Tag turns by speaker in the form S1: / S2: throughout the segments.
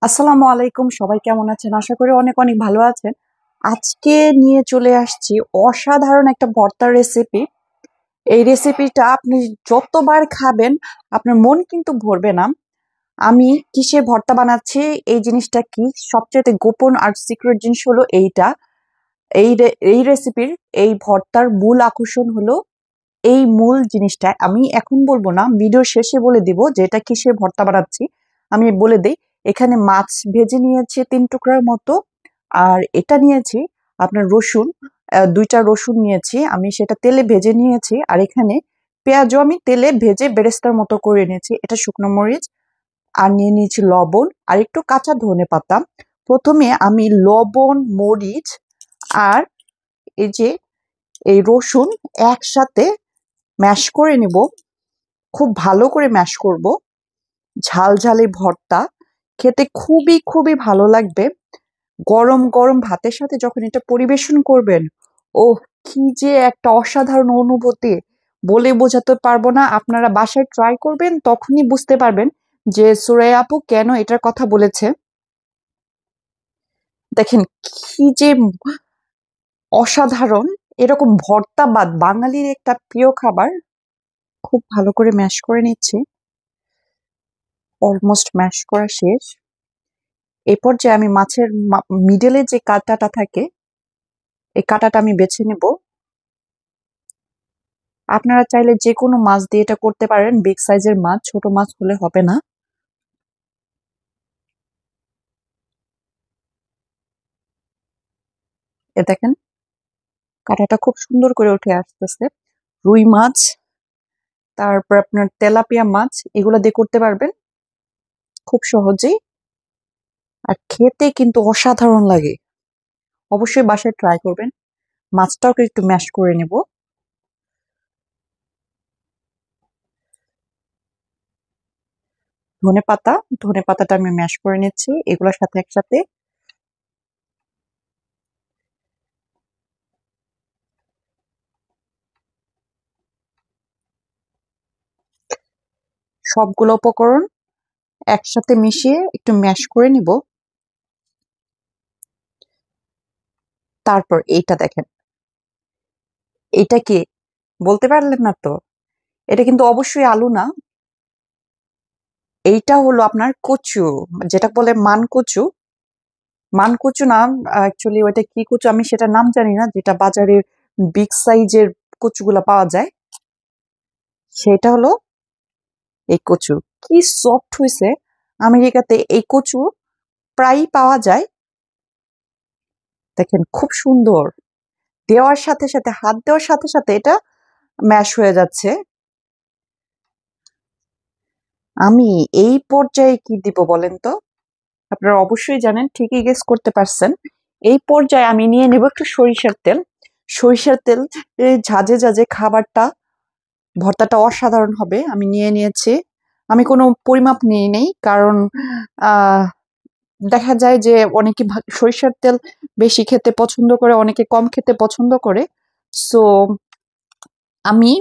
S1: আসসালামু আলাইকুম, সবাই কেমন আছেন? আশা করি অনেক অনেক ভালো আছেন। আজকে নিয়ে চলে আসছি অসাধারণ একটা ভর্তার রেসিপি। এই রেসিপিটা আপনি যতবার খাবেন আপনার মন কিন্তু ভরবে না। আমি কিসে ভর্তা বানাচ্ছি, এই জিনিসটা কি, সবচেয়ে গোপন আর সিক্রেট জিনিস হলো এইটা। এই রেসিপির এই ভর্তার মূল আকর্ষণ হলো এই মূল জিনিসটা। আমি এখন বলবো না, ভিডিও শেষে বলে দিব যে এটা কিসের ভর্তা বানাচ্ছি। আমি বলে দেই, এখানে মাছ ভেজে নিয়েছি 3 টুকরার মতো। আর এটা নিয়েছি আপনার রসুন, 2টা রসুন নিয়েছি, আমি সেটা তেলে ভেজে নিয়েছি। আর এখানে পেঁয়াজও আমি তেলে ভেজে বেরেস্তার মতো করে নিয়েছি, এটা শুকনো মরিচ। আর নিয়ে নিয়েছি লবণ আর একটু কাঁচা ধনে পাতা। প্রথমে আমি লবণ, মরিচ আর এই যে এই রসুন একসাথে ম্যাশ করে নেব, খুব ভালো করে ম্যাশ করব। ঝাল ঝালে ভর্তা খেতে খুবই খুবই ভালো লাগবে। গরম গরম ভাতের সাথে যখন এটা পরিবেশন করবেন, ও কি যে একটা অসাধারণ অনুভূতি, বলে বোঝাতে পারবো না। আপনারা বাসায় ট্রাই করবেন, তখনই বুঝতে পারবেন যে সুরাইয়া আপু কেন এটার কথা বলেছে। দেখেন কি যে অসাধারণ, এরকম ভর্তা বাঙালির একটা প্রিয় খাবার। খুব ভালো করে ম্যাশ করে নিচ্ছি, অলমোস্ট ম্যাশ করা শেষ। এই পর্যায়ে আমি মাছের মিডলে যে কাঁটাটা থাকে, এই কাঁটাটা আমি বেছে নেব। আপনারা চাইলে যে কোনো মাছ দিয়ে এটা করতে পারেন, বিগ সাইজের মাছ, ছোট মাছ হলে হবে না। এ দেখেন কাঁটাটা খুব সুন্দর করে উঠে আসতেছে। রুই মাছ, তারপর আপনার তেলাপিয়া মাছ, এগুলো দিয়ে করতে পারবেন খুব সহজেই। আর খেতে কিন্তু অসাধারণ লাগে, অবশ্যই বাসায় ট্রাই করবেন। মাছটাও একটু ম্যাশ করে নেব। ধনে পাতা, ধনে পাতাটা আমি ম্যাশ করে নিচ্ছি এগুলোর সাথে একসাথে। সবগুলো উপকরণ একসাথে মিশিয়ে একটু ম্যাশ করে নিব। তারপর এইটা দেখেন, এটা কি বলতে পারলেন না তো? এটা কিন্তু অবশ্যই আলু না, এইটা হলো আপনার কচু, যেটা বলে মানকচু। মানকচু না, অ্যাকচুয়ালি ওইটা কি কচু আমি সেটা নাম জানি না, যেটা বাজারে বিগ সাইজের কচুগুলা পাওয়া যায়, সেটা হলো এই কচু। কি সফট হয়েছে! আমেরিকাতে এই কচু প্রায়ই পাওয়া যায়। দেখেন খুব সুন্দর, দেওয়ার সাথে সাথে, হাত দেওয়ার সাথে সাথে এটা ম্যাশ হয়ে যাচ্ছে। আমি এই পর্যায়ে কি দিব বলেন তো? আপনারা অবশ্যই জানেন, ঠিকই গেস করতে পারছেন। এই পর্যায়ে আমি নিয়ে নেব একটু সরিষার তেল। সরিষার তেল ঝাঁঝে ঝাঁঝে খাবারটা, ভর্তাটা অসাধারণ হবে। আমি নিয়ে নিয়েছি, আমি কোনো পরিমাপ নিয়ে নেই, কারণ আহ দেখা যায় যে অনেকে সরিষার তেল বেশি খেতে পছন্দ করে, অনেকে কম খেতে পছন্দ করে। সো আমি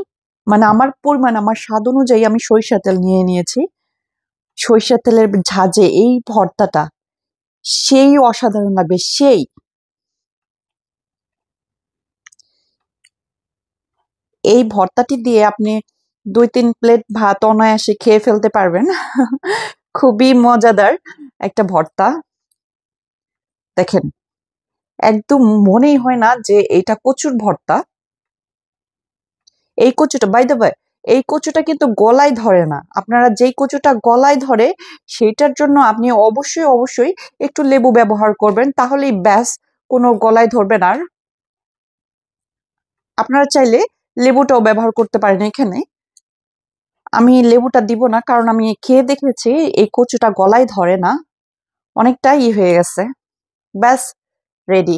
S1: মানে আমার পরিমাণ, আমার স্বাদ অনুযায়ী আমি সরিষার তেল নিয়ে নিয়েছি। সরিষার তেলের ঝাঁঝে এই ভর্তাটা সেই অসাধারণ লাগবে, সেই। এই ভর্তাটি দিয়ে আপনি 2-3 প্লেট ভাত অনায়াসে খেয়ে ফেলতে পারবেন। খুবই মজাদার একটা ভর্তা। দেখেন একদম মনেই হয় না যে এটা কচুর ভর্তা। এই কচুটা বাই দ্য ওয়ে, এই কচুটা কিন্তু গলায় ধরে না। আপনারা যেই কচুটা গলায় ধরে, সেইটার জন্য আপনি অবশ্যই অবশ্যই একটু লেবু ব্যবহার করবেন, তাহলেই ব্যাস, কোনো গলায় ধরবে না আর। আপনারা চাইলে লেবুটাও ব্যবহার করতে পারেন এখানে। আমি লেবুটা দিব না, কারণ আমি খেয়ে দেখেছি এই কচুটা গলায় ধরে না, অনেকটা হয়ে গেছে। ব্যাস, রেডি।